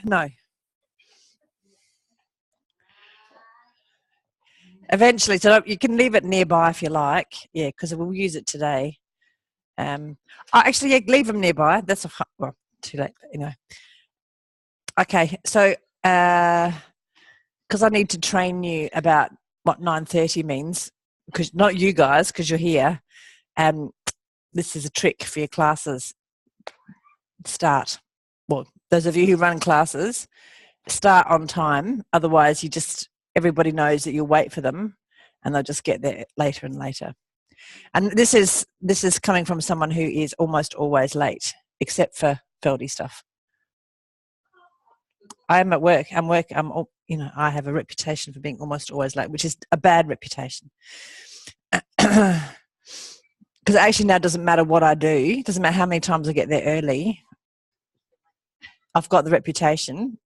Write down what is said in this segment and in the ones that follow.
No. Eventually, so you can leave it nearby if you like. Yeah, because we'll use it today. Actually, yeah, leave them nearby. That's well, too late. Anyway. Okay, so because I need to train you about what 9:30 means, because not you guys, because you're here. This is a trick for your classes. Start. Well, those of you who run classes, start on time. Otherwise, everybody knows that you'll wait for them, and they'll just get there later and later. And this is coming from someone who is almost always late, except for Feldy stuff. I'm at work. I have a reputation for being almost always late, which is a bad reputation. Because actually now it doesn't matter what I do. It doesn't matter how many times I get there early. I've got the reputation,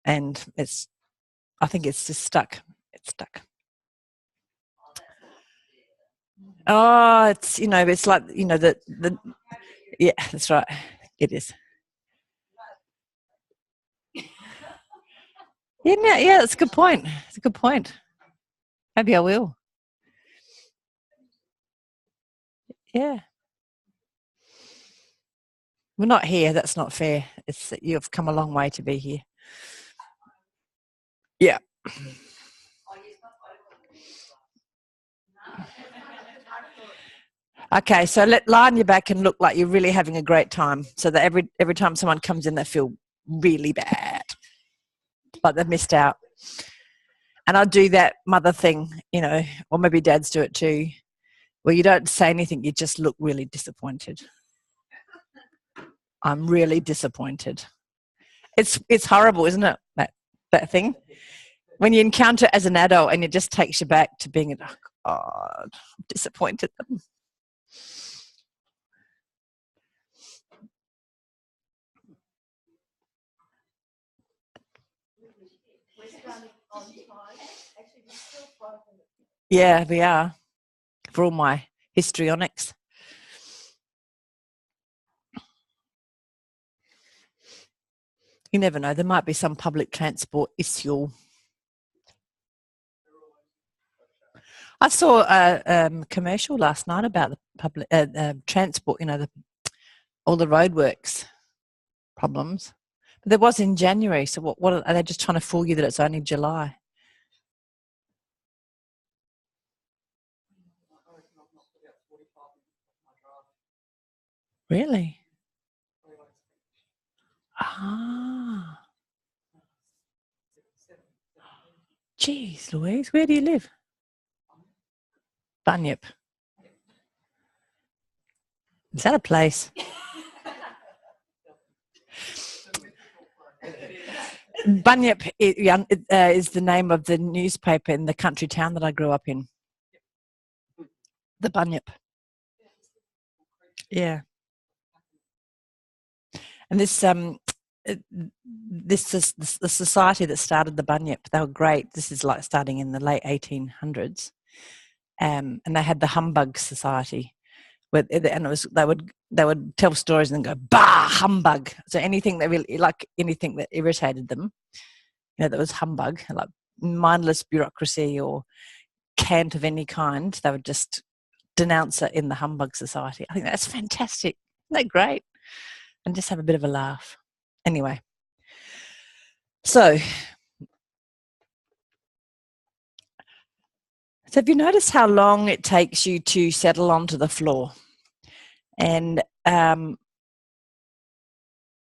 and I think it's just stuck. It's stuck. Oh, it's like the yeah, that's right. It is. Yeah, that's a good point. It's a good point. Maybe I will. Yeah. We're not here. That's not fair. It's that you've come a long way to be here. Yeah. Okay, so lie on your back and look like you're really having a great time, so that every time someone comes in, they feel really bad, like they've missed out. And I'll do that mother thing, or maybe dads do it too, where you don't say anything, you just look really disappointed. I'm really disappointed. It's horrible, isn't it? That thing. When you encounter it as an adult and it just takes you back to being, oh God, I'm disappointed. Yeah, we are. For all my histrionics. You never know. There might be some public transport issue. I saw a commercial last night about the public transport, all the roadworks problems. But there was in January, so what are they just trying to fool you that it's only July? Really? Ah. Geez, Louise, where do you live? Bunyip. Is that a place? Bunyip is the name of the newspaper in the country town that I grew up in. The Bunyip. Yeah. And this is the society that started the Bunyip. They were great. This is like starting in the late 1800s, and they had the Humbug Society, and they would tell stories and then go bah humbug. So anything that irritated them, that was humbug, like mindless bureaucracy or cant of any kind, they would just denounce it in the Humbug Society. I think that's fantastic. Isn't that great? And just have a bit of a laugh. Anyway, so have you noticed how long it takes you to settle onto the floor? And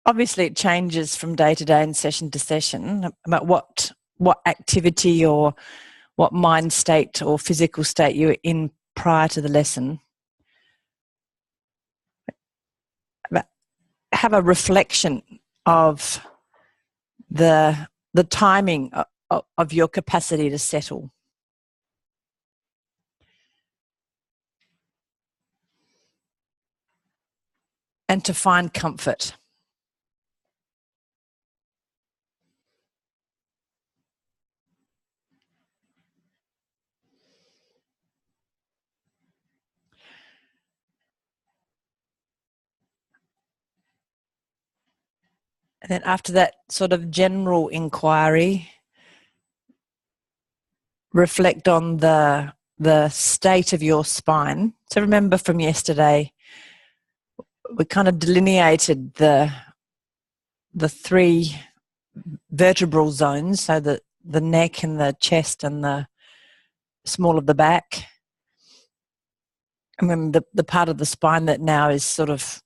obviously it changes from day to day and session to session about what activity or what mind state or physical state you were in prior to the lesson. Have a reflection of the timing of your capacity to settle. And to find comfort. And then after that sort of general inquiry, reflect on the state of your spine. So remember from yesterday, we kind of delineated the three vertebral zones, so that the neck and the chest and the small of the back. And then the part of the spine that now is sort of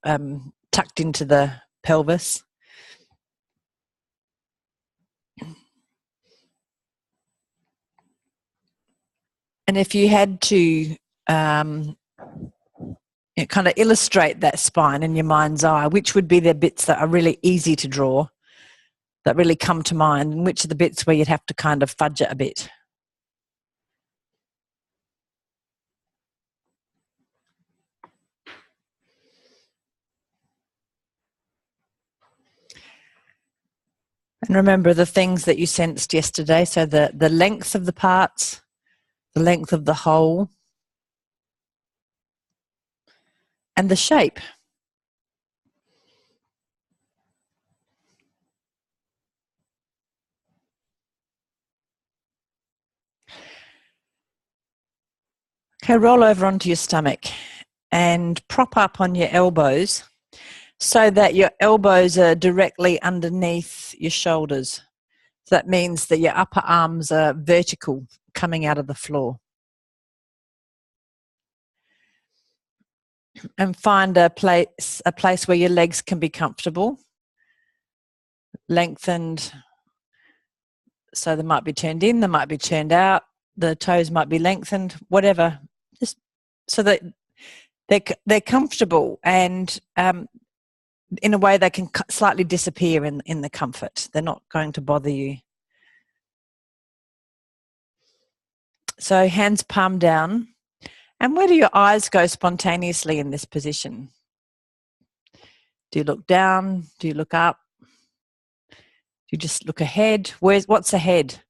tucked into the pelvis. And if you had to kind of illustrate that spine in your mind's eye, which would be the bits that are really easy to draw, that really come to mind, and which are the bits where you'd have to kind of fudge it a bit? And remember the things that you sensed yesterday, so the length of the parts, the length of the whole, and the shape. Okay, roll over onto your stomach and prop up on your elbows so that your elbows are directly underneath your shoulders. So that means that your upper arms are vertical, coming out of the floor. And find a place where your legs can be comfortable, lengthened, so they might be turned in, they might be turned out, the toes might be lengthened, whatever, just so that they're comfortable, and in a way they can slightly disappear in the comfort. They're not going to bother you. So hands palm down. And where do your eyes go spontaneously in this position? Do you look down? Do you look up? Do you just look ahead? What's ahead?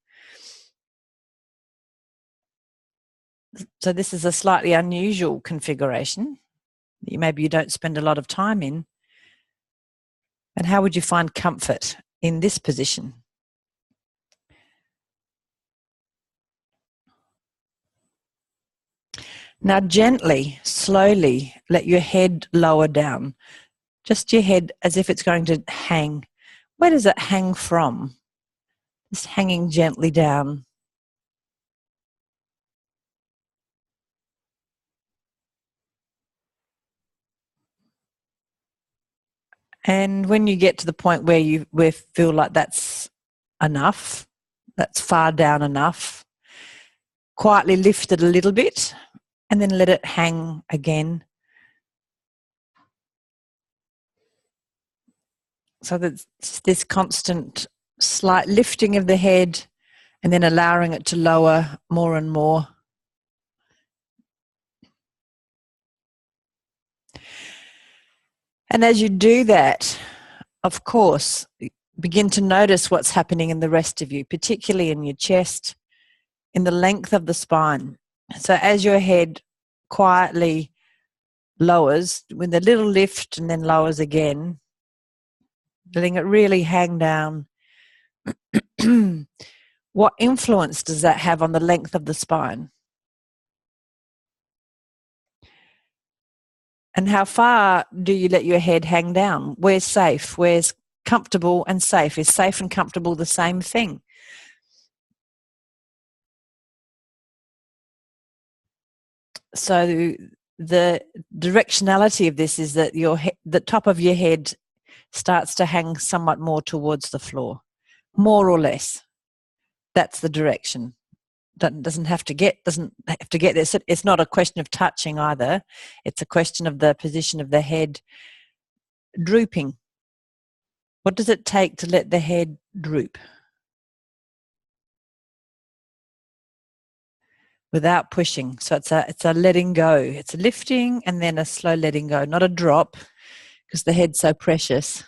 So this is a slightly unusual configuration. Maybe you don't spend a lot of time in. And how would you find comfort in this position? Now gently, slowly, let your head lower down. Just your head as if it's going to hang. Where does it hang from? Just hanging gently down. And when you get to the point where you feel like that's enough, that's far down enough, quietly lift it a little bit and then let it hang again. So that this constant slight lifting of the head and then allowing it to lower more and more. And as you do that, of course, begin to notice what's happening in the rest of you, particularly in your chest, in the length of the spine. So as your head quietly lowers, with a little lift and then lowers again, letting it really hang down, what influence does that have on the length of the spine? And how far do you let your head hang down? Where's safe? Where's comfortable and safe? Is safe and comfortable the same thing? So the directionality of this is that the top of your head starts to hang somewhat more towards the floor, more or less. That's the direction. Doesn't have to get there. It's not a question of touching either. It's a question of the position of the head drooping. What does it take to let the head droop without pushing? So it's a letting go. It's a lifting and then a slow letting go, not a drop, because the head's so precious.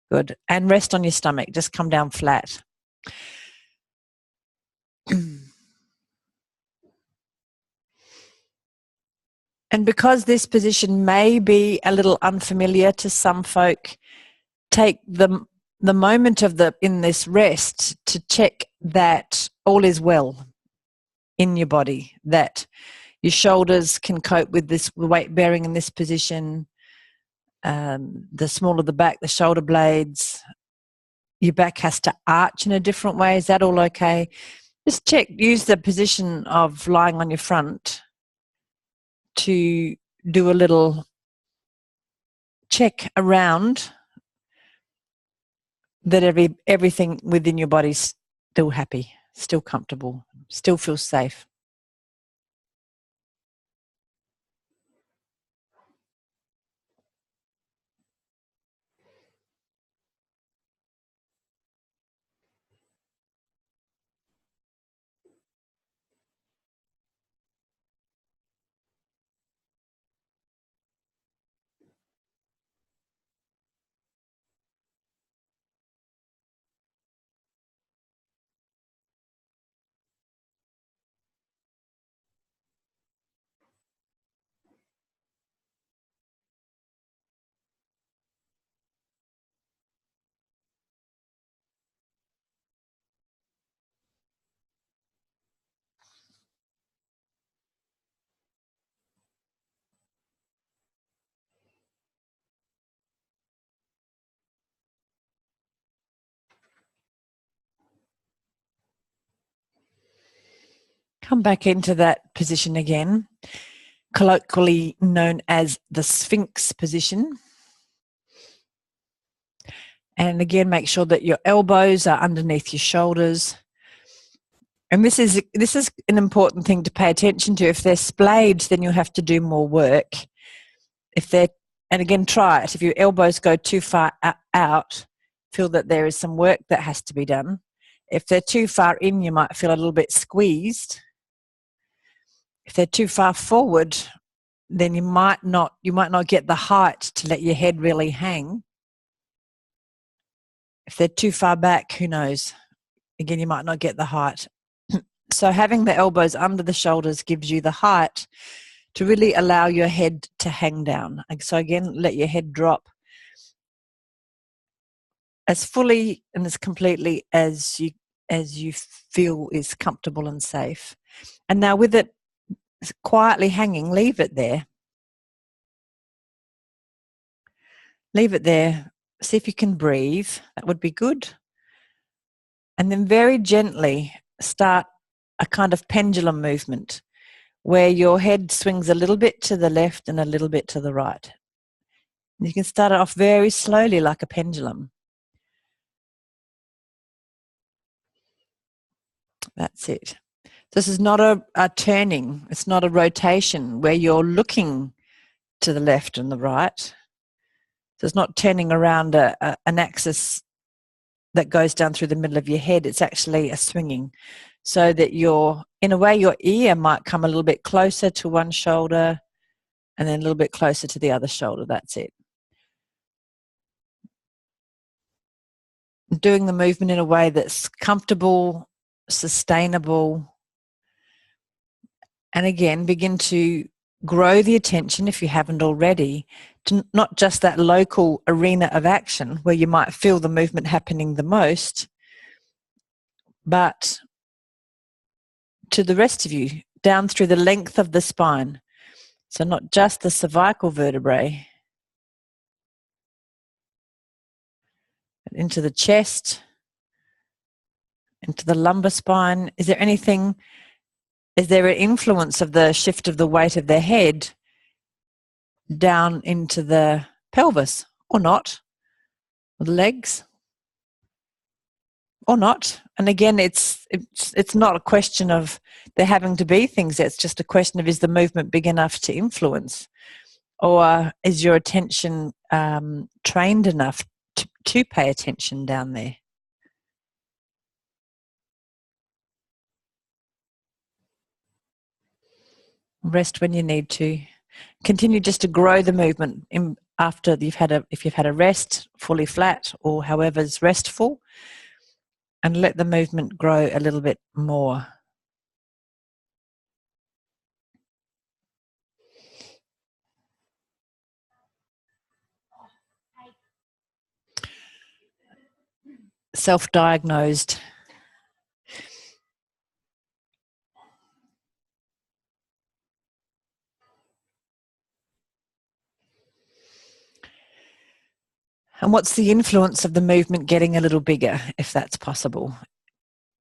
Good. And rest on your stomach. Just come down flat. And because this position may be a little unfamiliar to some folk, take the moment of in this rest to check that all is well in your body, that your shoulders can cope with this weight bearing in this position, the smaller the back, the shoulder blades, your back has to arch in a different way. Is that all okay? Just check, use the position of lying on your front to do a little check around that everything within your body's still happy, still comfortable, still feels safe. Come back into that position again, colloquially known as the Sphinx position. And again, make sure that your elbows are underneath your shoulders. And this is an important thing to pay attention to. If they're splayed, then you'll have to do more work. And again, try it. If your elbows go too far out, feel that there is some work that has to be done. If they're too far in, you might feel a little bit squeezed. If they're too far forward, then you might not get the height to let your head really hang. If they're too far back, who knows? Again, you might not get the height. So having the elbows under the shoulders gives you the height to really allow your head to hang down. So again, let your head drop as fully and as completely as you feel is comfortable and safe. And now with it quietly hanging, leave it there. Leave it there. See if you can breathe. That would be good. And then very gently start a kind of pendulum movement where your head swings a little bit to the left and a little bit to the right. And you can start it off very slowly like a pendulum. That's it. This is not a turning. It's not a rotation where you're looking to the left and the right. So it's not turning around an axis that goes down through the middle of your head. It's actually a swinging. So that in a way, your ear might come a little bit closer to one shoulder and then a little bit closer to the other shoulder. That's it. Doing the movement in a way that's comfortable, sustainable. And again, begin to grow the attention, if you haven't already, to not just that local arena of action where you might feel the movement happening the most, but to the rest of you, down through the length of the spine. So not just the cervical vertebrae, but into the chest, into the lumbar spine. Is there an influence of the shift of the weight of their head down into the pelvis or not? Or the legs? Or not. And again, it's not a question of there having to be things. It's just a question of, is the movement big enough to influence, or is your attention trained enough to pay attention down there? Rest when you need to. Continue just to grow the movement after if you've had a rest, fully flat or however's restful, and let the movement grow a little bit more. self-diagnosed. And what's the influence of the movement getting a little bigger, if that's possible?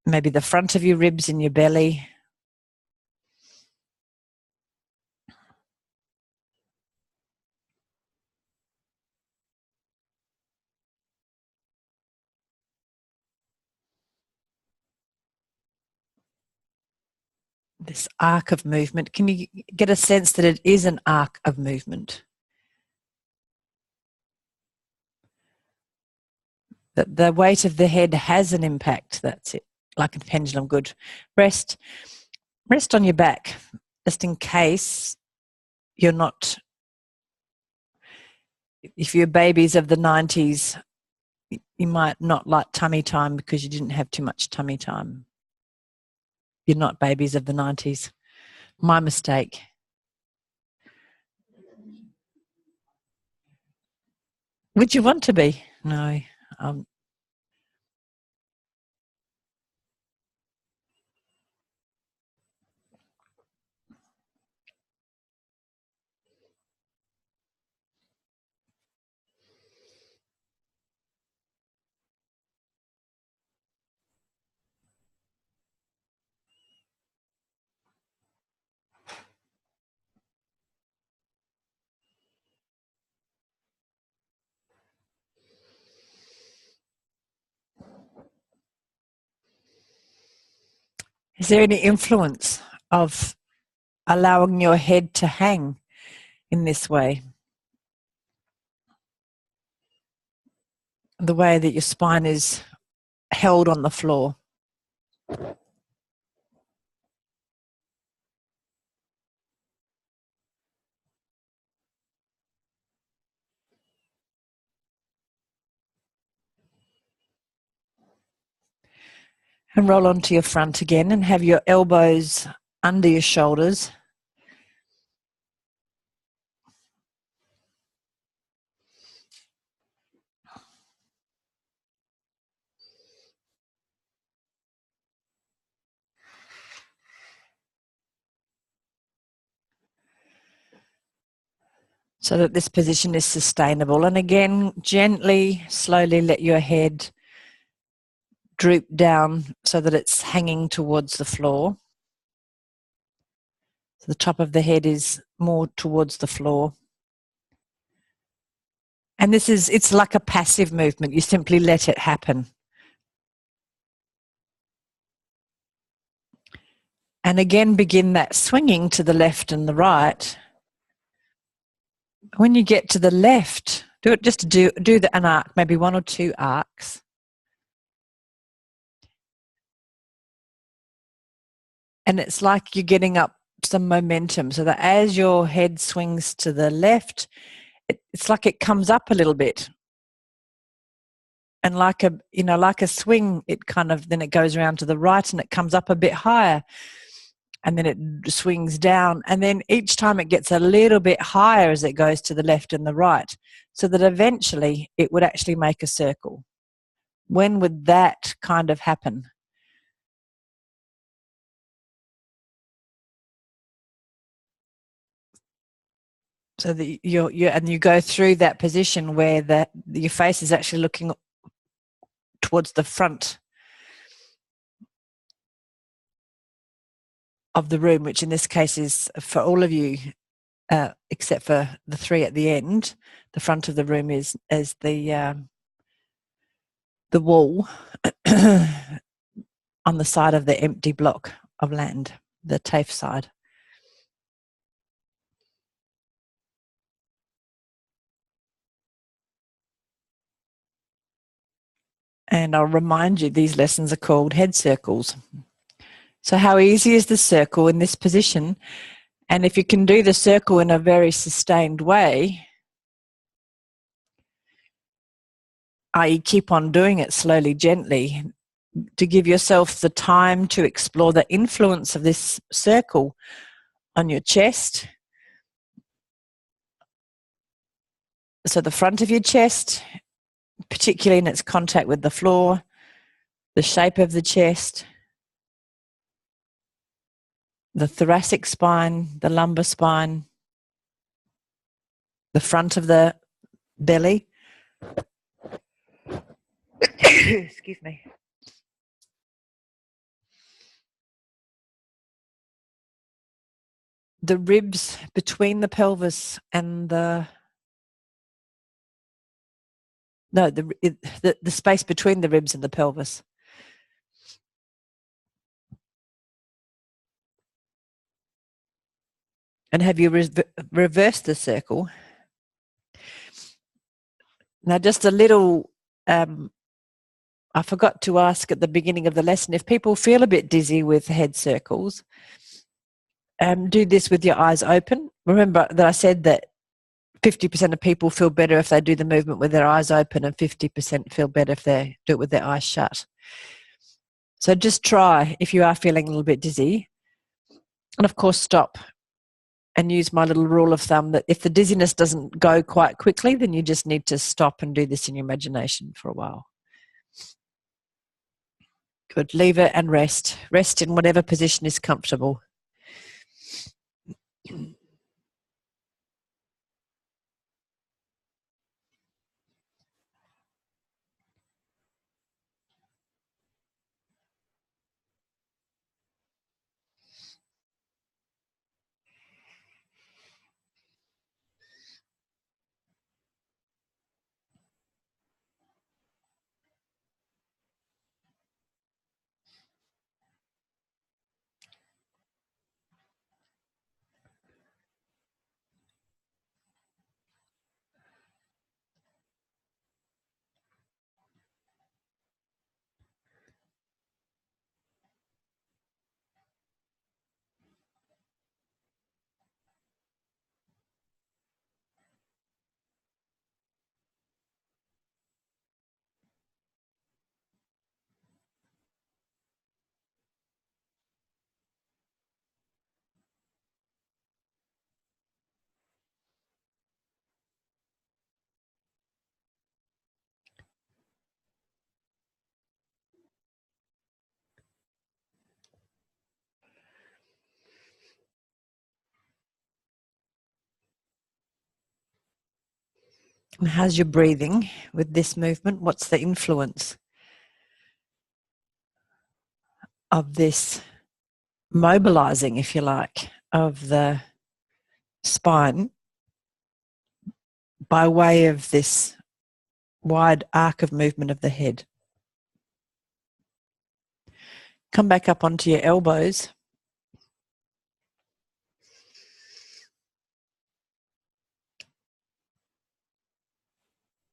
Maybe the front of your ribs in your belly. This arc of movement. Can you get a sense that it is an arc of movement? That the weight of the head has an impact. That's it. Like a pendulum. Good. Rest on your back, just in case you're not. If you're babies of the 90s, you might not like tummy time because you didn't have too much tummy time. You're not babies of the 90s. My mistake. Would you want to be? No. Is there any influence of allowing your head to hang in this way? The way that your spine is held on the floor. And roll onto your front again and have your elbows under your shoulders. So that this position is sustainable. And again, gently, slowly let your head droop down so that it's hanging towards the floor. So the top of the head is more towards the floor. And it's like a passive movement. You simply let it happen. And again, begin that swinging to the left and the right. When you get to the left, do it just to do an arc, maybe 1 or 2 arcs. And it's like you're getting up some momentum so that as your head swings to the left, it's like it comes up a little bit. And like a swing, it kind of, then it goes around to the right and it comes up a bit higher. And then it swings down. And then each time it gets a little bit higher as it goes to the left and the right, so that eventually it would actually make a circle. When would that kind of happen? So that you go through that position where your face is actually looking towards the front of the room, which in this case is for all of you, except for the 3 at the end. The front of the room is the wall on the side of the empty block of land, the TAFE side. And I'll remind you, these lessons are called head circles. So how easy is the circle in this position? And if you can do the circle in a very sustained way, i.e. keep on doing it slowly, gently, to give yourself the time to explore the influence of this circle on your chest. So the front of your chest, particularly in its contact with the floor, the shape of the chest, the thoracic spine, the lumbar spine, the front of the belly. Excuse me. The ribs between the pelvis and the space between the ribs and the pelvis. And have you reversed the circle? Now, just a little, I forgot to ask at the beginning of the lesson, if people feel a bit dizzy with head circles, do this with your eyes open. Remember that I said that 50% of people feel better if they do the movement with their eyes open, and 50% feel better if they do it with their eyes shut. So just try if you are feeling a little bit dizzy. And of course, stop and use my little rule of thumb that if the dizziness doesn't go quite quickly, then you just need to stop and do this in your imagination for a while. Good. Leave it and rest. Rest in whatever position is comfortable. And how's your breathing with this movement? What's the influence of this mobilizing, if you like, of the spine by way of this wide arc of movement of the head? Come back up onto your elbows.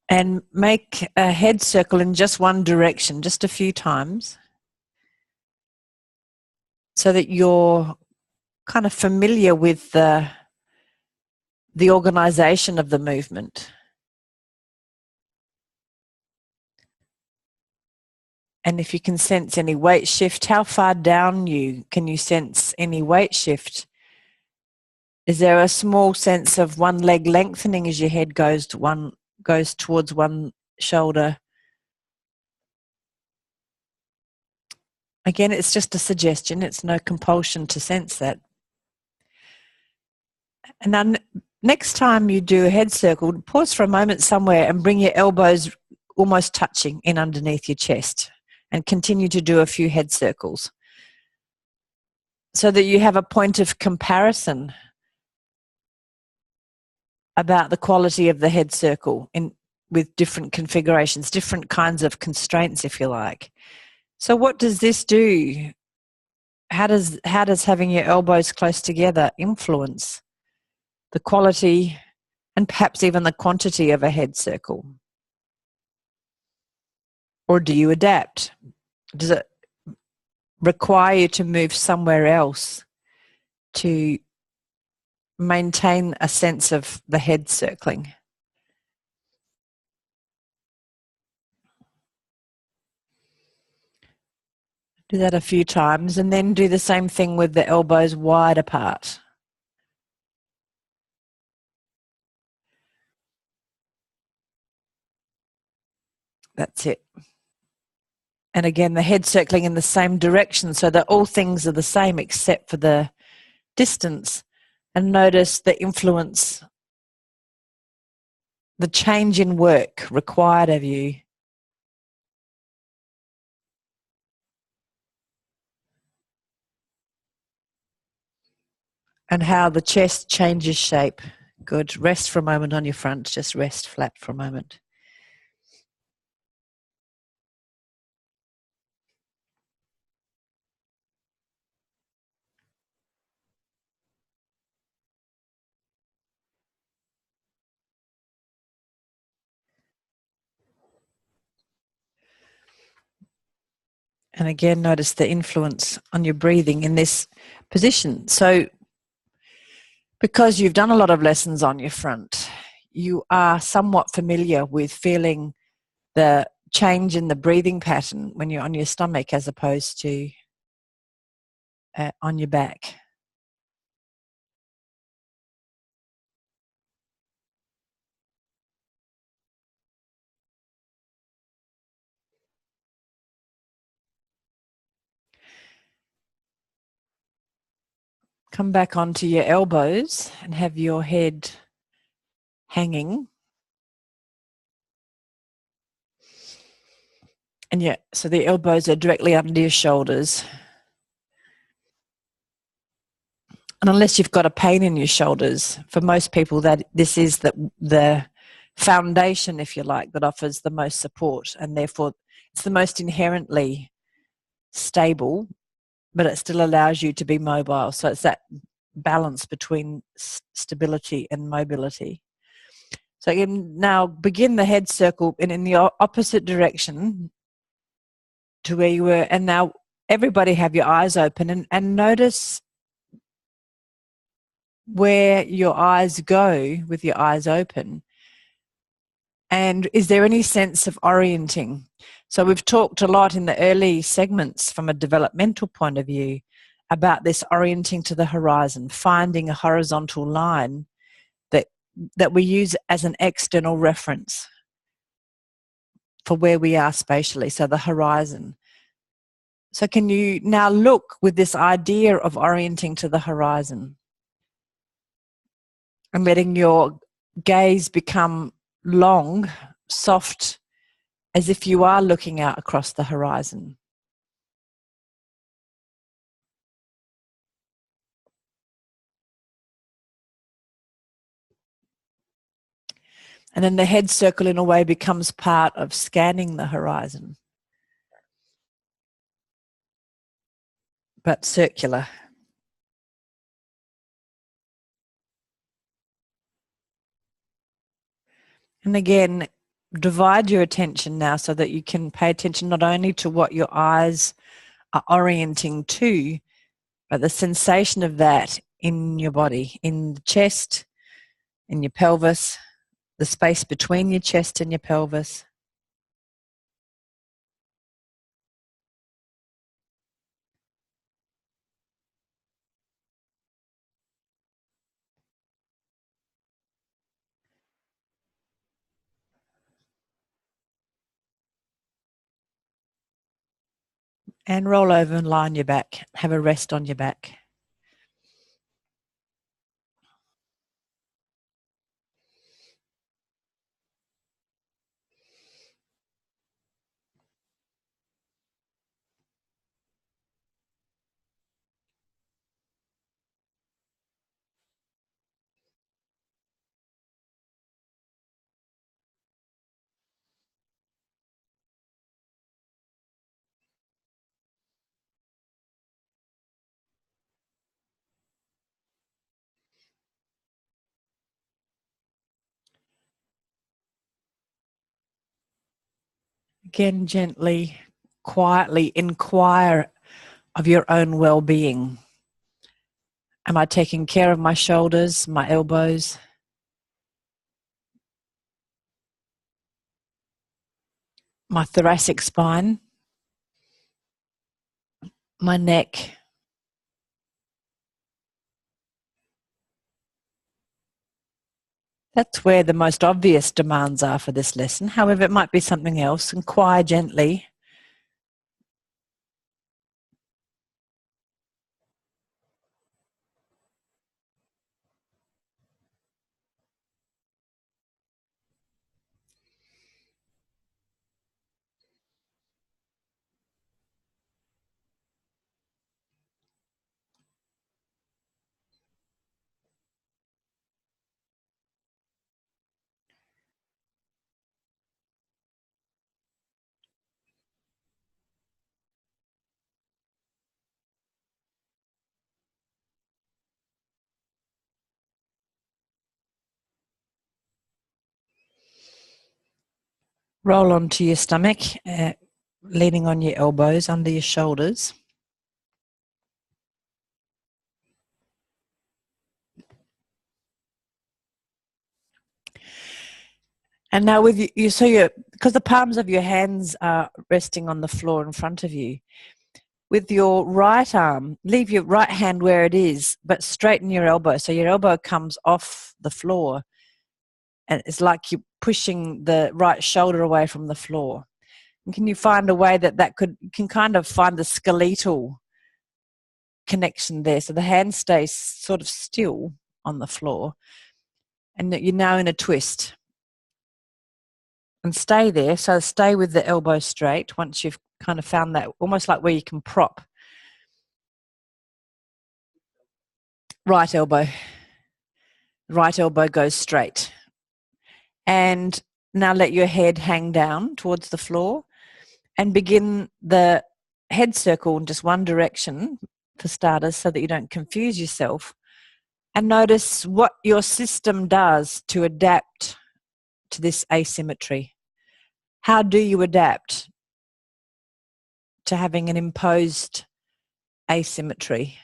And make a head circle in just one direction, just a few times, so that you're kind of familiar with the organization of the movement. And if you can sense any weight shift, how far down can you sense any weight shift? Is there a small sense of one leg lengthening as your head goes towards one shoulder? Again, it's just a suggestion. It's no compulsion to sense that. And then next time you do a head circle, pause for a moment somewhere and bring your elbows almost touching in underneath your chest, and continue to do a few head circles so that you have a point of comparison about the quality of the head circle with different configurations, different kinds of constraints, if you like. So what does this do? How does having your elbows close together influence the quality and perhaps even the quantity of a head circle? Or do you adapt? Does it require you to move somewhere else to maintain a sense of the head circling? Do that a few times, and then do the same thing with the elbows wide apart. That's it. And again, the head circling in the same direction so that all things are the same except for the distance. And notice the influence, the change in work required of you. And how the chest changes shape. Good. Rest for a moment on your front. Just rest flat for a moment. And again, notice the influence on your breathing in this position. So, because you've done a lot of lessons on your front, you are somewhat familiar with feeling the change in the breathing pattern when you're on your stomach as opposed to on your back. Come back onto your elbows and have your head hanging. And yeah, so the elbows are directly under your shoulders. And unless you've got a pain in your shoulders, for most people that this is the foundation, if you like, that offers the most support, and therefore it's the most inherently stable, but it still allows you to be mobile. So it's that balance between stability and mobility. So again, now begin the head circle and in the opposite direction to where you were, and now everybody have your eyes open and notice where your eyes go with your eyes open. And is there any sense of orienting? So we've talked a lot in the early segments from a developmental point of view about this orienting to the horizon, finding a horizontal line that we use as an external reference for where we are spatially, so the horizon. So can you now look with this idea of orienting to the horizon and letting your gaze become long, soft, as if you are looking out across the horizon. And then the head circle in a way becomes part of scanning the horizon, but circular. And again, divide your attention now so that you can pay attention not only to what your eyes are orienting to, but the sensation of that in your body, in the chest, in your pelvis, the space between your chest and your pelvis. And roll over and lie on your back. Have a rest on your back. Again, gently, quietly inquire of your own well-being. Am I taking care of my shoulders, my elbows, my thoracic spine, my neck? That's where the most obvious demands are for this lesson. However, it might be something else. Inquire gently. Roll onto your stomach, leaning on your elbows under your shoulders. And now with you, so because the palms of your hands are resting on the floor in front of you, with your right arm, leave your right hand where it is, but straighten your elbow. So your elbow comes off the floor, and it's like you're pushing the right shoulder away from the floor. And can you find a way that you can kind of find the skeletal connection there? So the hand stays sort of still on the floor, and that you're now in a twist. And stay there. So stay with the elbow straight once you've kind of found that, almost like where you can prop. Right elbow goes straight. And now let your head hang down towards the floor and begin the head circle in just one direction for starters, so that you don't confuse yourself. And notice what your system does to adapt to this asymmetry. How do you adapt to having an imposed asymmetry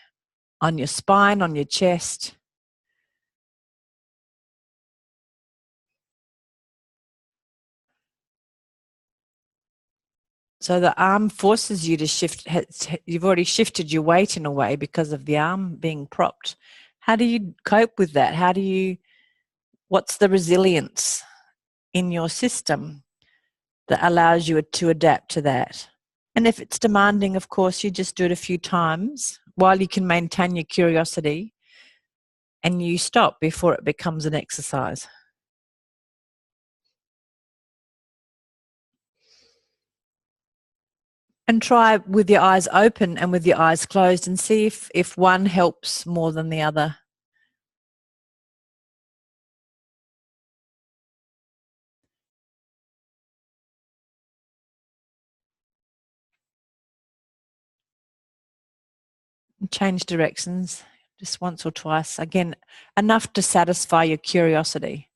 on your spine, on your chest? So the arm forces you to shift. You've already shifted your weight in a way because of the arm being propped. How do you cope with that? What's the resilience in your system that allows you to adapt to that? And if it's demanding, of course, you just do it a few times while you can maintain your curiosity, and you stop before it becomes an exercise. And try with your eyes open and with your eyes closed, and see if one helps more than the other. And change directions just once or twice. Again, enough to satisfy your curiosity.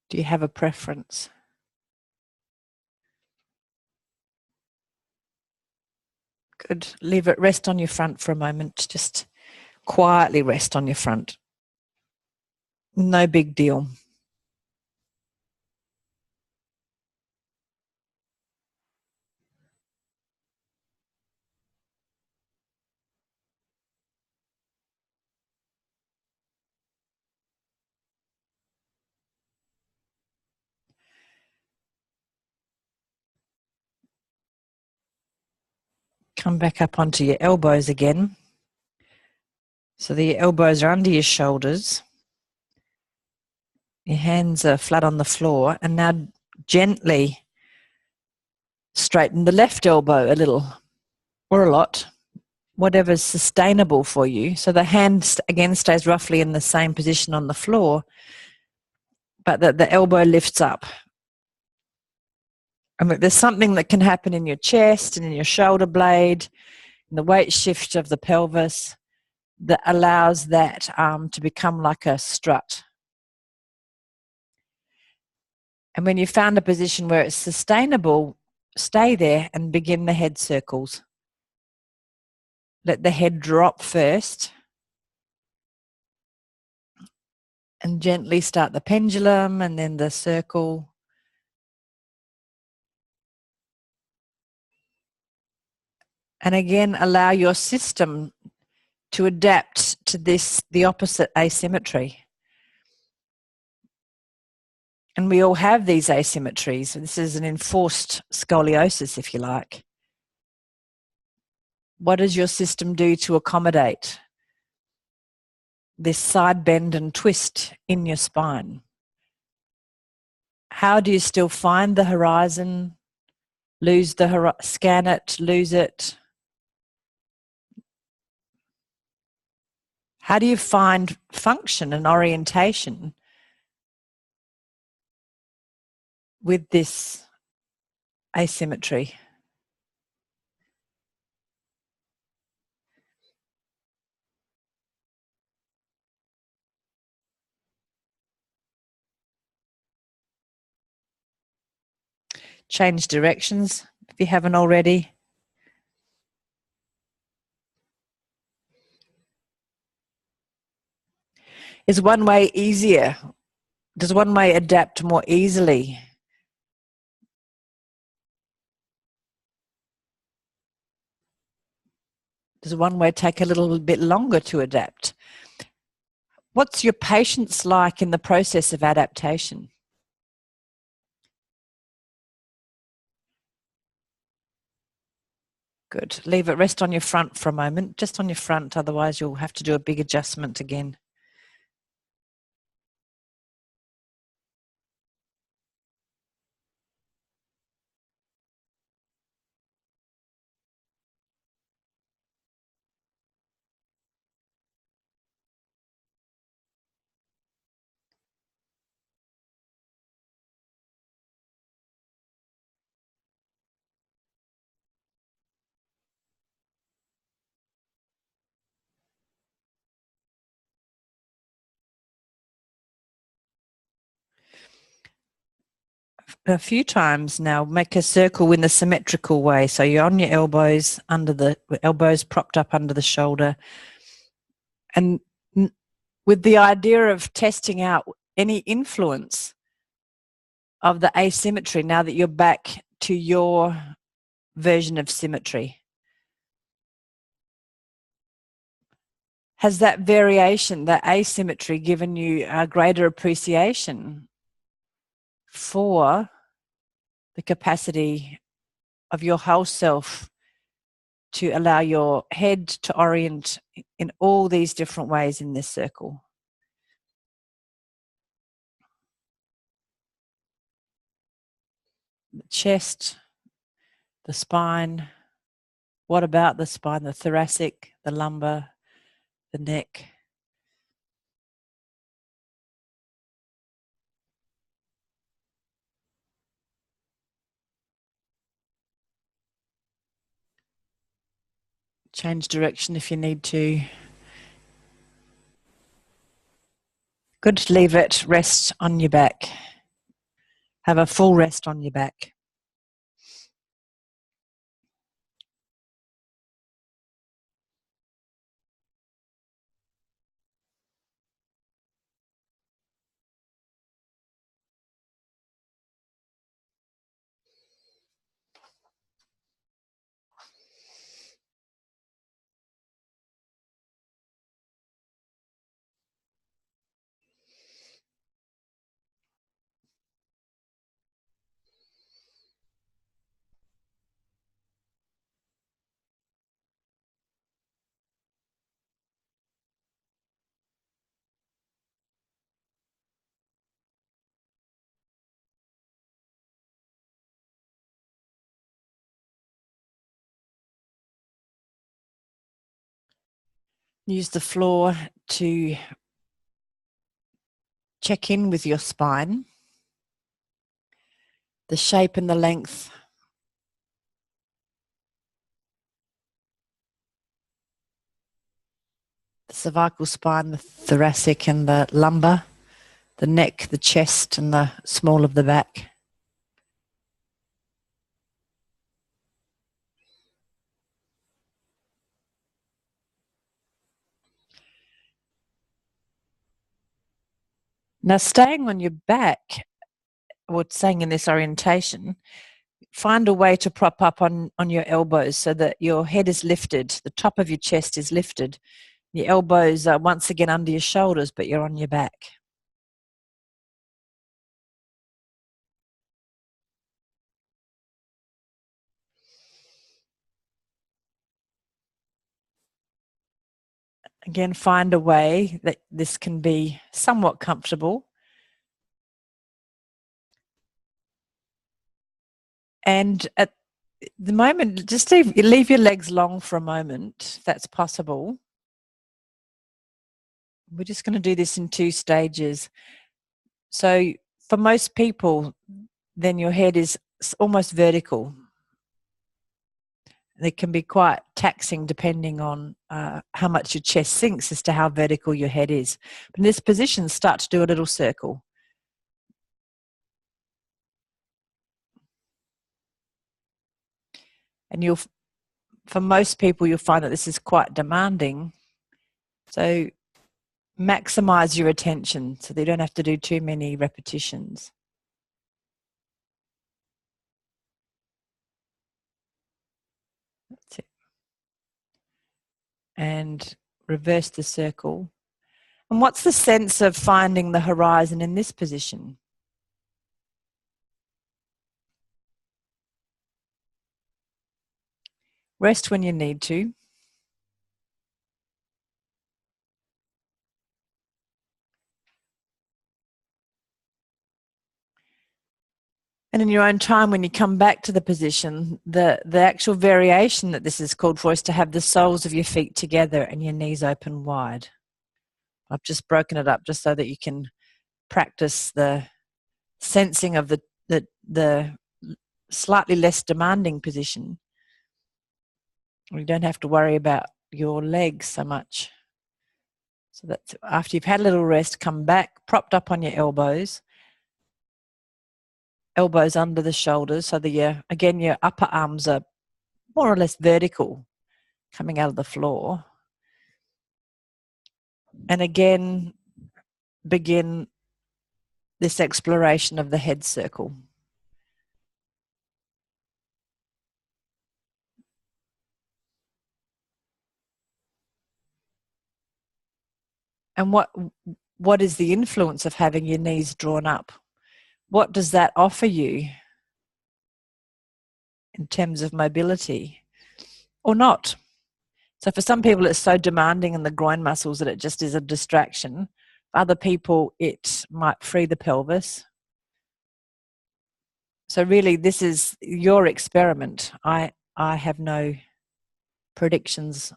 Do you have a preference? Good. Leave it, rest on your front for a moment. Just quietly rest on your front. No big deal. Come back up onto your elbows again. So the elbows are under your shoulders. Your hands are flat on the floor. And now gently straighten the left elbow a little, or a lot, whatever's sustainable for you. So the hand again stays roughly in the same position on the floor, but the elbow lifts up. And there's something that can happen in your chest and in your shoulder blade, and the weight shift of the pelvis, that allows that to become like a strut. And when you found a position where it's sustainable, stay there and begin the head circles. Let the head drop first, and gently start the pendulum and then the circle. And again, allow your system to adapt to the opposite asymmetry. And we all have these asymmetries. This is an enforced scoliosis, if you like. What does your system do to accommodate this side bend and twist in your spine? How do you still find the horizon, scan it, lose it? How do you find function and orientation with this asymmetry? Change directions if you haven't already. Is one way easier? Does one way adapt more easily? Does one way take a little bit longer to adapt? What's your patience like in the process of adaptation? Good. Leave it rest on your front for a moment, just on your front, otherwise you'll have to do a big adjustment again. A few times now, make a circle in the symmetrical way. So you're on your elbows, under the elbows propped up under the shoulder. And with the idea of testing out any influence of the asymmetry now that you're back to your version of symmetry. Has that variation, that asymmetry, given you a greater appreciation for the capacity of your whole self to allow your head to orient in all these different ways in this circle? The chest, the spine. What about the spine? The thoracic, the lumbar, the neck. Change direction if you need to. Good. Leave it. Rest on your back. Have a full rest on your back. Use the floor to check in with your spine, the shape and the length, the cervical spine, the thoracic and the lumbar, the neck, the chest and the small of the back. Now, staying on your back, or staying in this orientation, find a way to prop up on your elbows so that your head is lifted, the top of your chest is lifted. Your elbows are once again under your shoulders, but you're on your back. Again, find a way that this can be somewhat comfortable. And at the moment, just leave your legs long for a moment, if that's possible. We're just going to do this in 2 stages. So for most people, then your head is almost vertical. It can be quite taxing depending on how much your chest sinks as to how vertical your head is. But in this position, start to do a little circle. And for most people, you'll find that this is quite demanding. So maximize your attention so that you don't have to do too many repetitions. That's it. And reverse the circle. And what's the sense of finding the horizon in this position? Rest when you need to. And in your own time, when you come back to the position, the actual variation that this is called for is to have the soles of your feet together and your knees open wide. I've just broken it up just so that you can practice the sensing of the slightly less demanding position. You don't have to worry about your legs so much. So that's after you've had a little rest, come back, propped up on your elbows under the shoulders, so that your upper arms are more or less vertical, coming out of the floor. And again, begin this exploration of the head circle. And what is the influence of having your knees drawn up? What does that offer you in terms of mobility or not? So for some people, it's so demanding in the groin muscles that it just is a distraction. For other people, it might free the pelvis. So really, this is your experiment. I have no predictions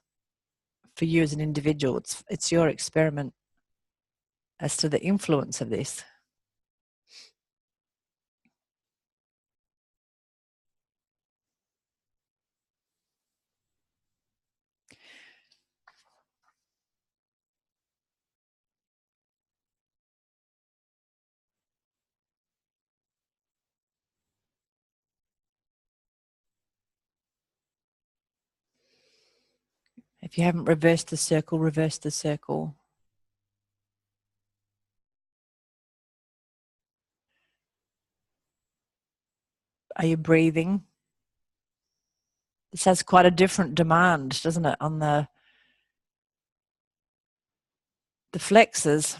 for you as an individual. It's your experiment as to the influence of this. If you haven't reversed the circle, reverse the circle. Are you breathing? This has quite a different demand, doesn't it, on the flexors.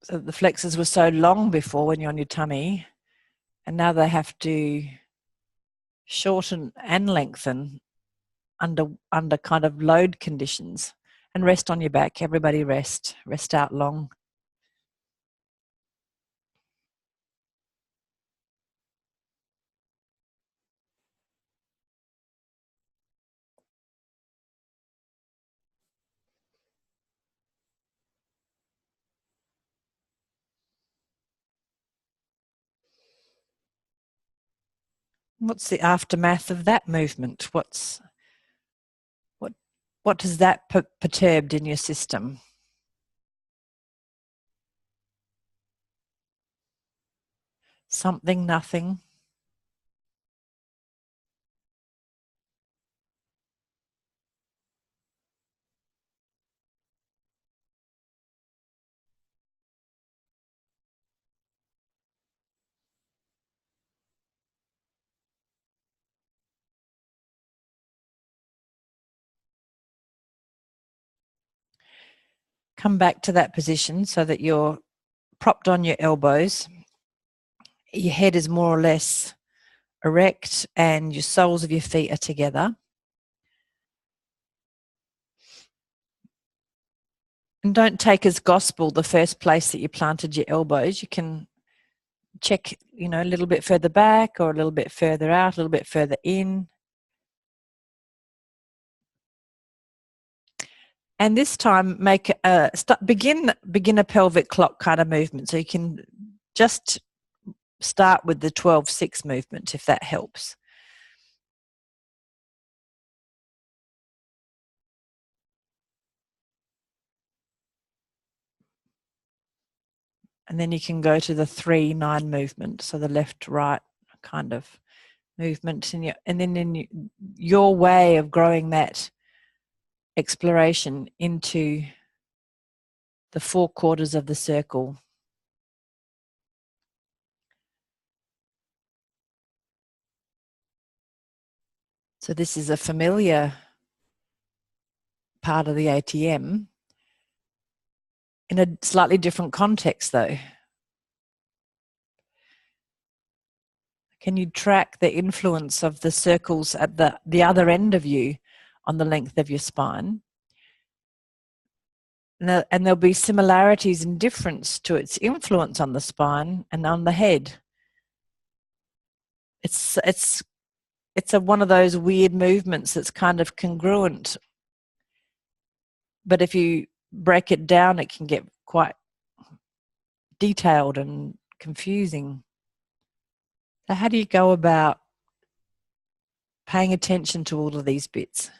So the flexors were so long before when you're on your tummy, and now they have to shorten and lengthen under kind of load conditions. And rest on your back. Everybody rest out long. What's the aftermath of that movement? What has that perturbed in your system? Something, nothing. Come back to that position so that you're propped on your elbows. Your head is more or less erect and your soles of your feet are together. And don't take as gospel the first place that you planted your elbows. You can check, a little bit further back or a little bit further out, a little bit further in. And this time begin a pelvic clock kind of movement. So you can just start with the 12-6 movement if that helps. And then you can go to the 3-9 movement. So the left, right kind of movement, and then in your way of growing that exploration into the 4 quarters of the circle. So this is a familiar part of the ATM in a slightly different context, though. Can you track the influence of the circles at the other end of you on the length of your spine? And there'll be similarities and difference to its influence on the spine and on the head. It's one of those weird movements that's kind of congruent, but if you break it down, it can get quite detailed and confusing. So how do you go about paying attention to all of these bits?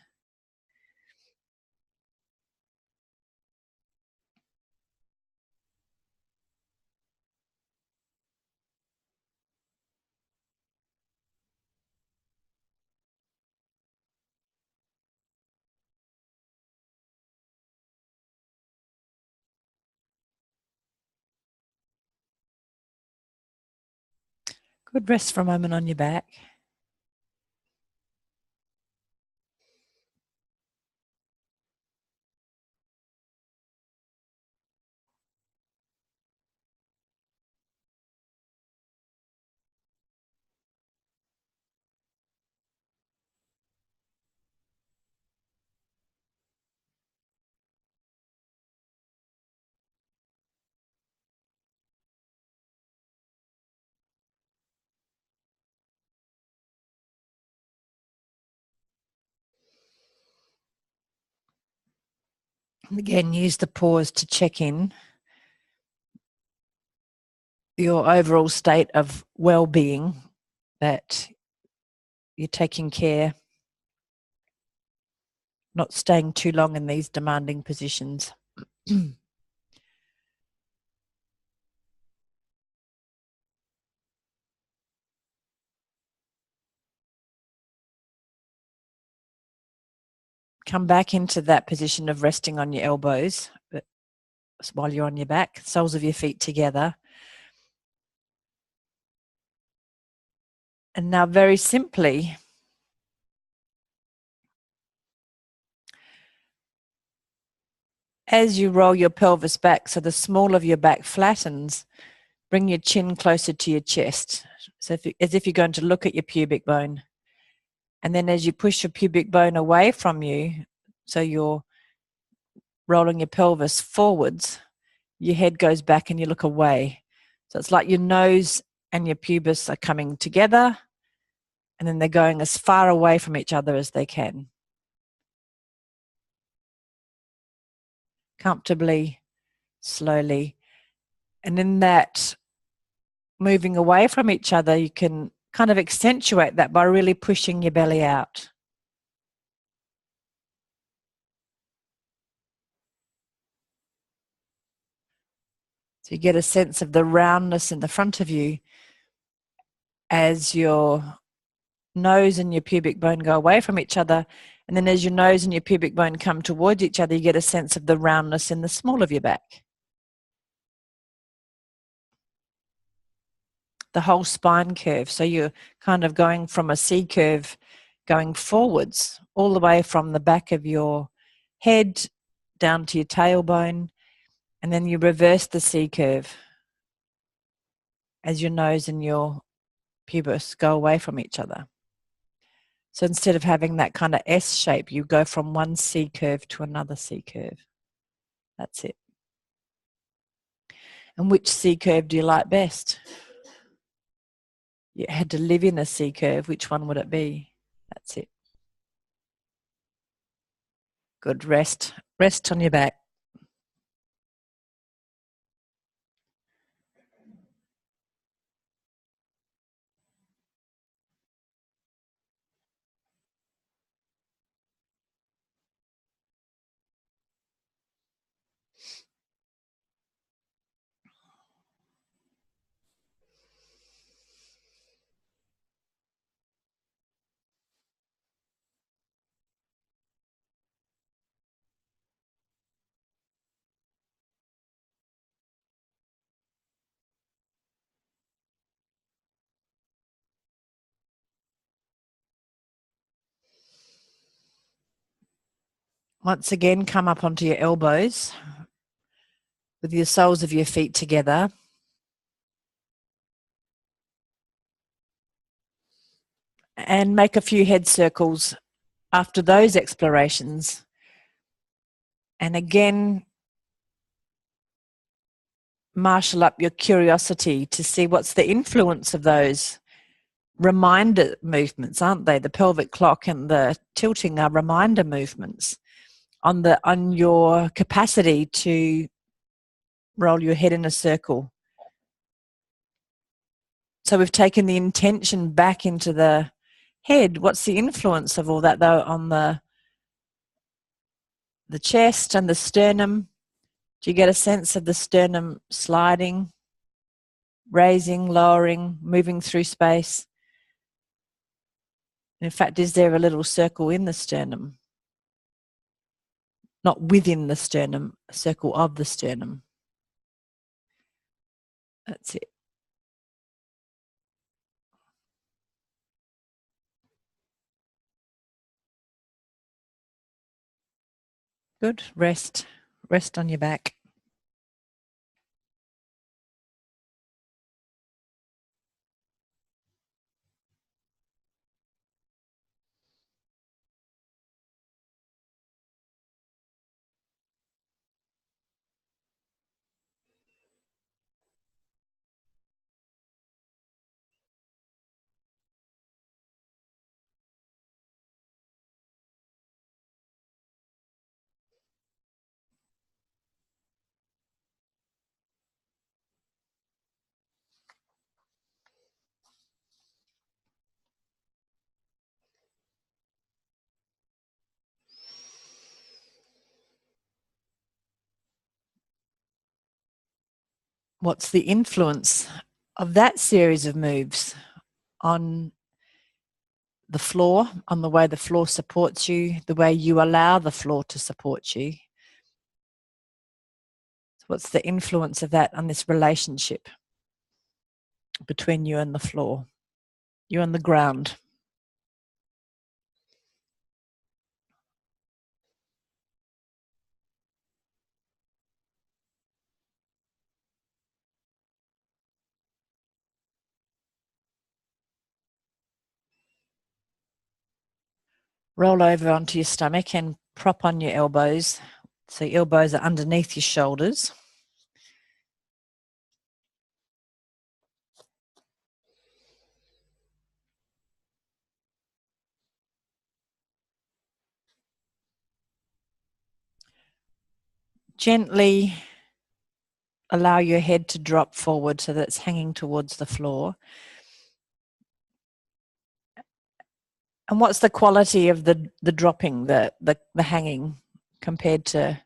Good, rest for a moment on your back. And again, use the pause to check in your overall state of well-being, that you're taking care, not staying too long in these demanding positions. Come back into that position of resting on your elbows while you're on your back, soles of your feet together. And now very simply, as you roll your pelvis back so the small of your back flattens, bring your chin closer to your chest. So as if you're going to look at your pubic bone. And then as you push your pubic bone away from you, so you're rolling your pelvis forwards, your head goes back and you look away. So it's like your nose and your pubis are coming together, and then they're going as far away from each other as they can. Comfortably, slowly. And in that moving away from each other, you can kind of accentuate that by really pushing your belly out. So you get a sense of the roundness in the front of you as your nose and your pubic bone go away from each other. And then as your nose and your pubic bone come towards each other, you get a sense of the roundness in the small of your back. The whole spine curve. So you're kind of going from a C curve going forwards all the way from the back of your head down to your tailbone, and then you reverse the C curve as your nose and your pubis go away from each other. So instead of having that kind of S shape, you go from one C curve to another C curve. That's it. And which C curve do you like best? You had to live in a C curve, which one would it be? That's it. Good, rest. Rest on your back. Once again, come up onto your elbows with your soles of your feet together. And make a few head circles after those explorations. And again, marshal up your curiosity to see what's the influence of those reminder movements, aren't they? The pelvic clock and the tilting are reminder movements on your capacity to roll your head in a circle. So we've taken the intention back into the head. What's the influence of all that, though, on the chest and the sternum? Do you get a sense of the sternum sliding, raising, lowering, moving through space? In fact, is there a little circle in the sternum? Not within the sternum, a circle of the sternum. That's it. Good. Rest. Rest on your back. What's the influence of that series of moves on the floor, on the way the floor supports you, the way you allow the floor to support you? What's the influence of that on this relationship between you and the floor, you and the ground? Roll over onto your stomach and prop on your elbows. So your elbows are underneath your shoulders. Gently allow your head to drop forward so that it's hanging towards the floor. And what's the quality of the dropping, the hanging, compared to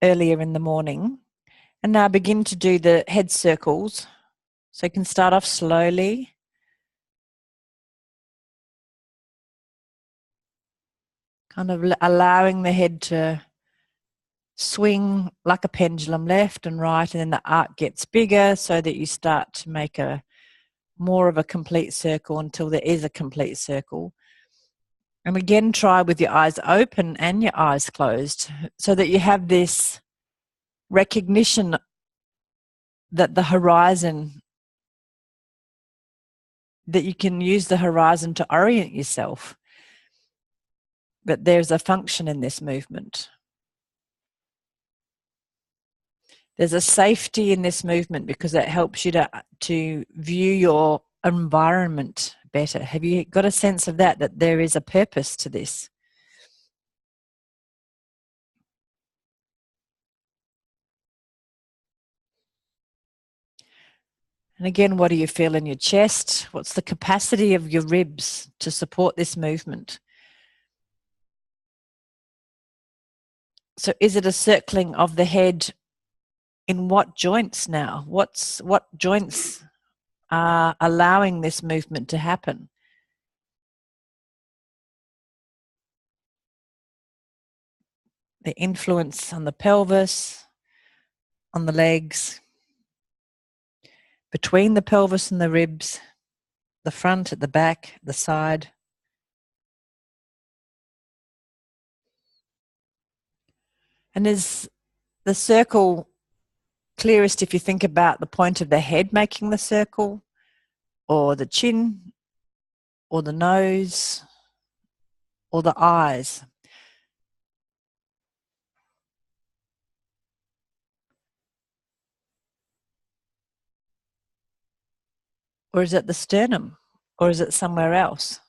earlier in the morning? And now begin to do the head circles. So you can start off slowly. Kind of allowing the head to swing like a pendulum left and right, and then the arc gets bigger so that you start to make more of a complete circle until there is a complete circle. And again, try with your eyes open and your eyes closed so that you have this recognition that the horizon, that you can use the horizon to orient yourself. But there's a function in this movement. There's a safety in this movement because it helps you to view your environment better. Have you got a sense of that there is a purpose to this? And again, what do you feel in your chest? What's the capacity of your ribs to support this movement? So is it a circling of the head in what joints now? What joints are allowing this movement to happen? The influence on the pelvis, on the legs, between the pelvis and the ribs, the front, at the back, the side. And is the circle clearest if you think about the point of the head making the circle, or the chin, or the nose, or the eyes? Or is it the sternum? Or is it somewhere else?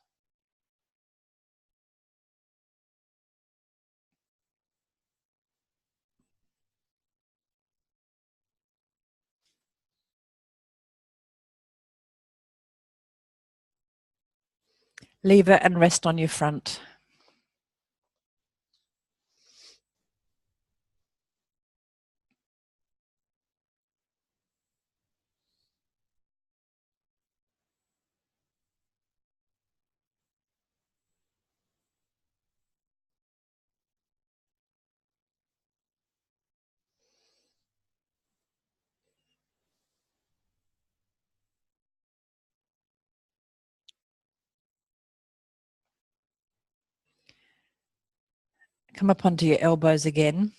Leave it and rest on your front. Come up onto your elbows again.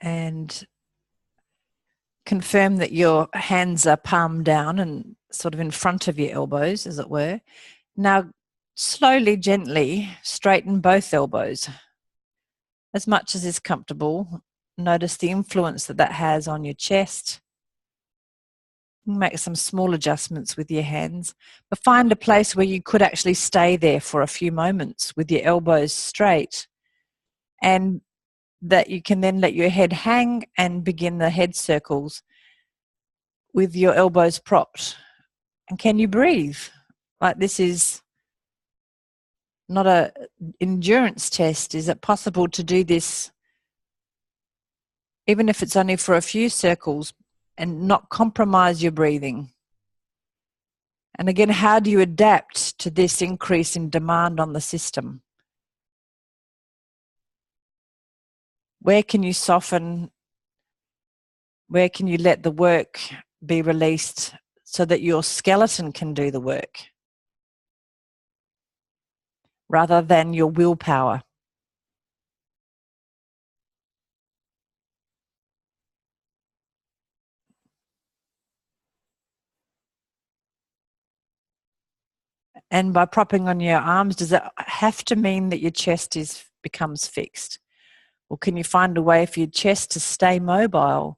And confirm that your hands are palm down and sort of in front of your elbows, as it were. Now, slowly, gently straighten both elbows as much as is comfortable. Notice the influence that that has on your chest. Make some small adjustments with your hands, but find a place where you could actually stay there for a few moments with your elbows straight, and that you can then let your head hang and begin the head circles with your elbows propped. And can you breathe? Like, this is not a endurance test. Is it possible to do this even if it's only for a few circles and not compromise your breathing? And again, how do you adapt to this increase in demand on the system? Where can you soften? Where can you let the work be released so that your skeleton can do the work rather than your willpower? And by propping on your arms, does it have to mean that your chest becomes fixed? Or can you find a way for your chest to stay mobile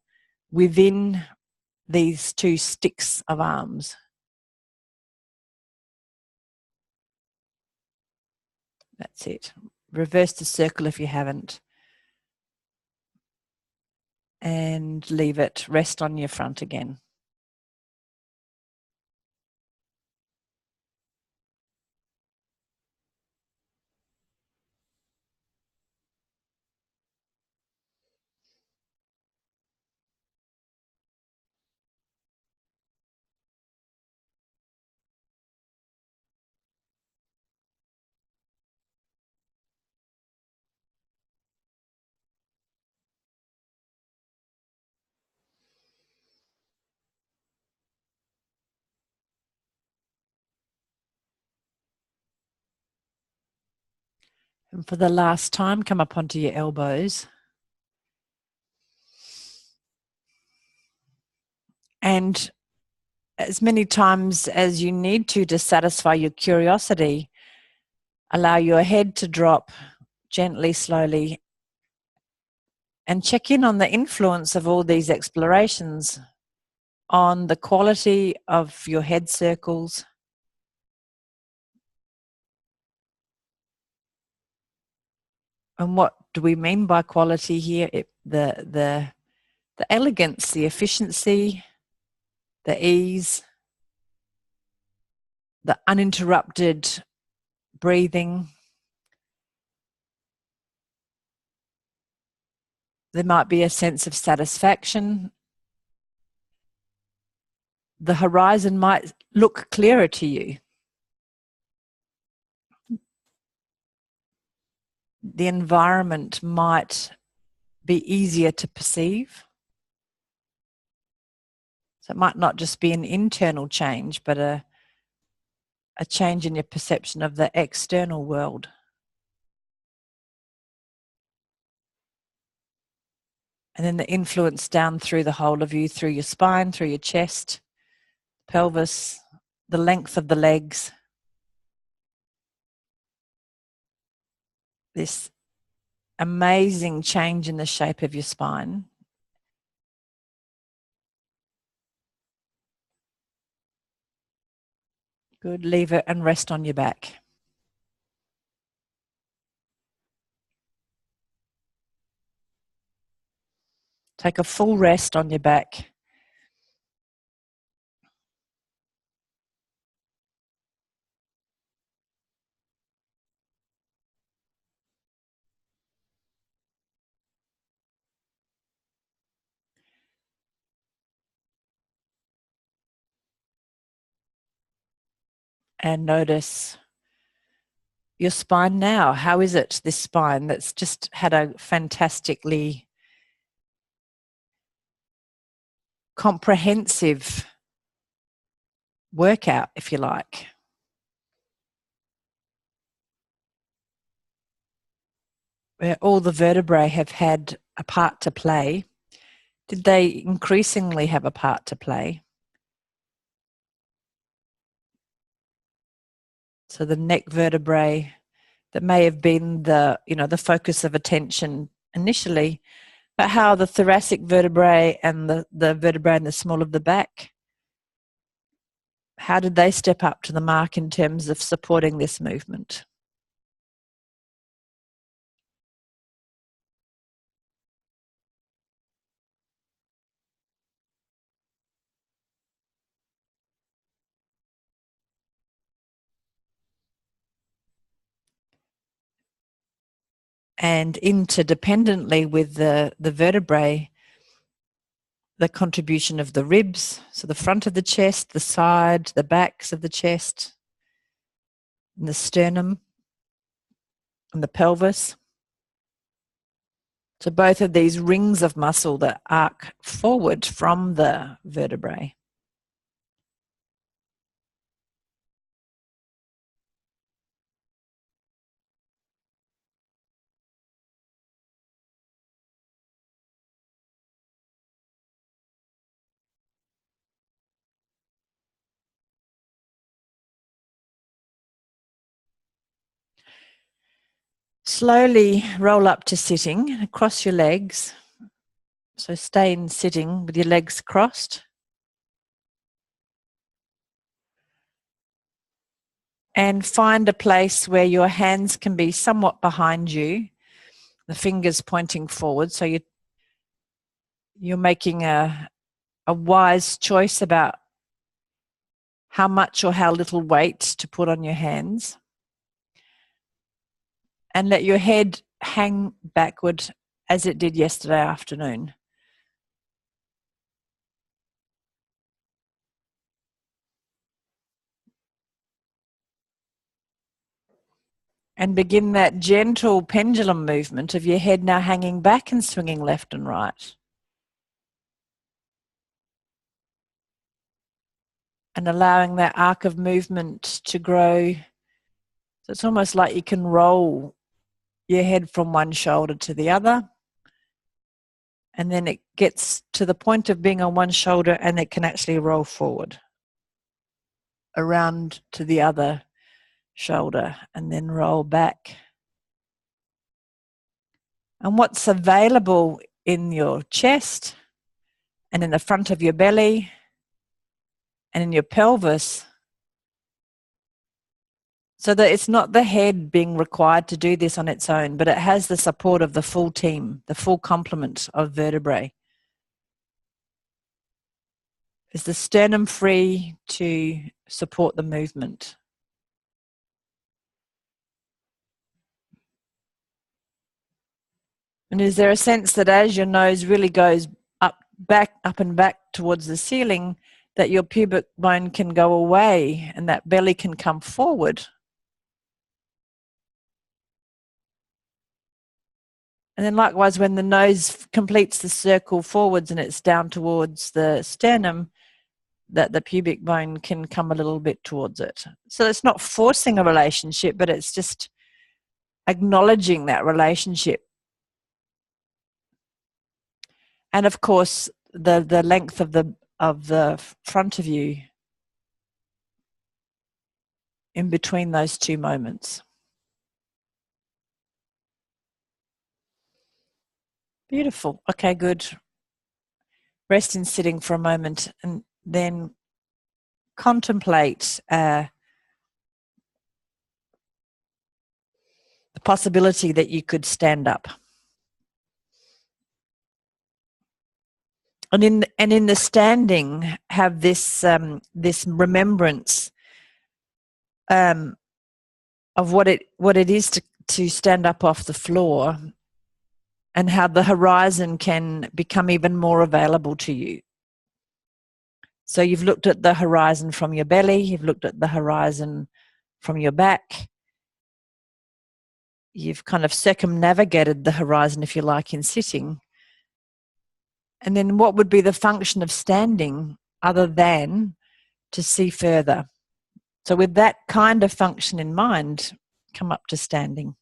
within these two sticks of arms? That's it. Reverse the circle if you haven't. And leave it. Rest on your front again. And for the last time, come up onto your elbows. And as many times as you need to satisfy your curiosity, allow your head to drop gently, slowly, and check in on the influence of all these explorations on the quality of your head circles, and what do we mean by quality here? The elegance, the efficiency, the ease, the uninterrupted breathing. There might be a sense of satisfaction. The horizon might look clearer to you. The environment might be easier to perceive. So it might not just be an internal change, but a change in your perception of the external world. And then the influence down through the whole of you, through your spine, through your chest, pelvis, the length of the legs. This amazing change in the shape of your spine. Good. Leave it and rest on your back. Take a full rest on your back. And notice your spine now. How is it, this spine that's just had a fantastically comprehensive workout, if you like? Where all the vertebrae have had a part to play. Did they increasingly have a part to play? So the neck vertebrae that may have been the focus of attention initially, but how the thoracic vertebrae and the vertebrae in the small of the back, how did they step up to the mark in terms of supporting this movement? And interdependently with the vertebrae, the contribution of the ribs, so the front of the chest, the side, the backs of the chest, and the sternum, and the pelvis. So both of these rings of muscle that arc forward from the vertebrae. Slowly roll up to sitting, across your legs. So stay in sitting with your legs crossed. And find a place where your hands can be somewhat behind you, the fingers pointing forward. So you're making a wise choice about how much or how little weight to put on your hands. And let your head hang backward as it did yesterday afternoon. And begin that gentle pendulum movement of your head now hanging back and swinging left and right. And allowing that arc of movement to grow. So it's almost like you can roll your head from one shoulder to the other. And then it gets to the point of being on one shoulder and it can actually roll forward. Around to the other shoulder and then roll back. And what's available in your chest and in the front of your belly and in your pelvis, so that it's not the head being required to do this on its own, but it has the support of the full team, the full complement of vertebrae. Is the sternum free to support the movement? And is there a sense that as your nose really goes up and back towards the ceiling, that your pubic bone can go away and that belly can come forward? And then likewise, when the nose completes the circle forwards and it's down towards the sternum, that the pubic bone can come a little bit towards it. So it's not forcing a relationship, but it's just acknowledging that relationship. And of course, the length of the front of you in between those two moments. Beautiful. Okay, good. Rest in sitting for a moment and then contemplate the possibility that you could stand up. And in the standing, have this this remembrance of what it is to stand up off the floor, and how the horizon can become even more available to you. So you've looked at the horizon from your belly, you've looked at the horizon from your back, you've kind of circumnavigated the horizon, if you like, in sitting. And then what would be the function of standing other than to see further? So with that kind of function in mind, come up to standing.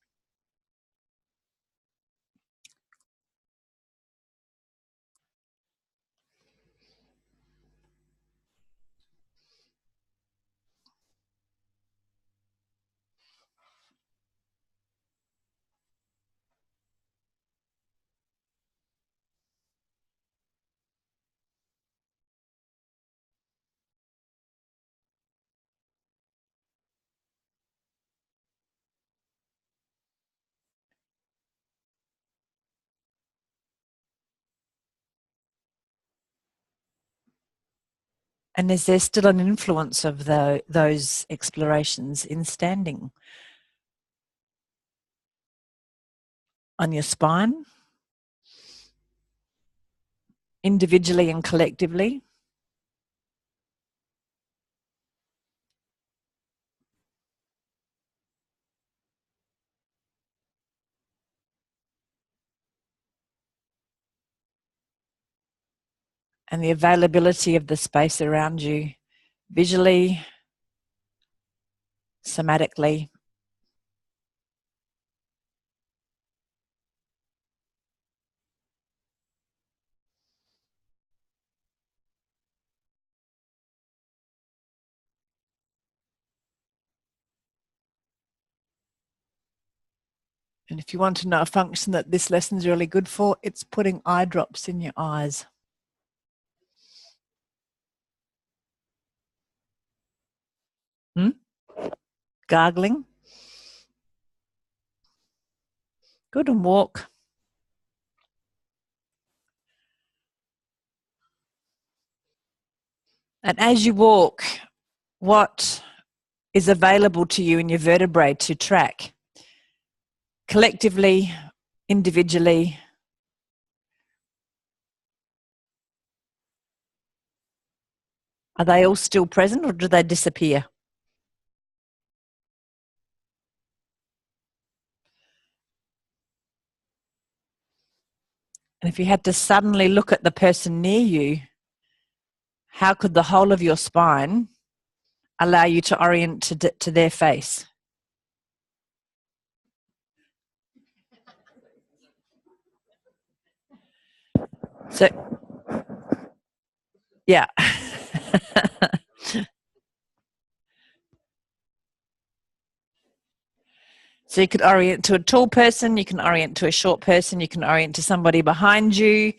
And is there still an influence of those explorations in standing on your spine, individually and collectively? And the availability of the space around you, visually, somatically. And if you want to know a function that this lesson is really good for, it's putting eye drops in your eyes. Gargling. Good, and walk. And as you walk, what is available to you in your vertebrae to track? Collectively, individually. Are they all still present, or do they disappear? And if you had to suddenly look at the person near you, how could the whole of your spine allow you to orient to their face? So, yeah. So you could orient to a tall person, you can orient to a short person, you can orient to somebody behind you,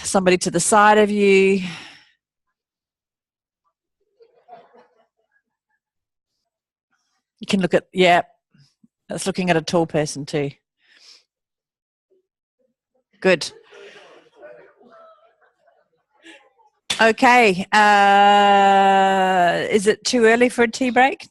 somebody to the side of you. You can look at, yeah, that's looking at a tall person too. Good. Okay. Is it too early for a tea break?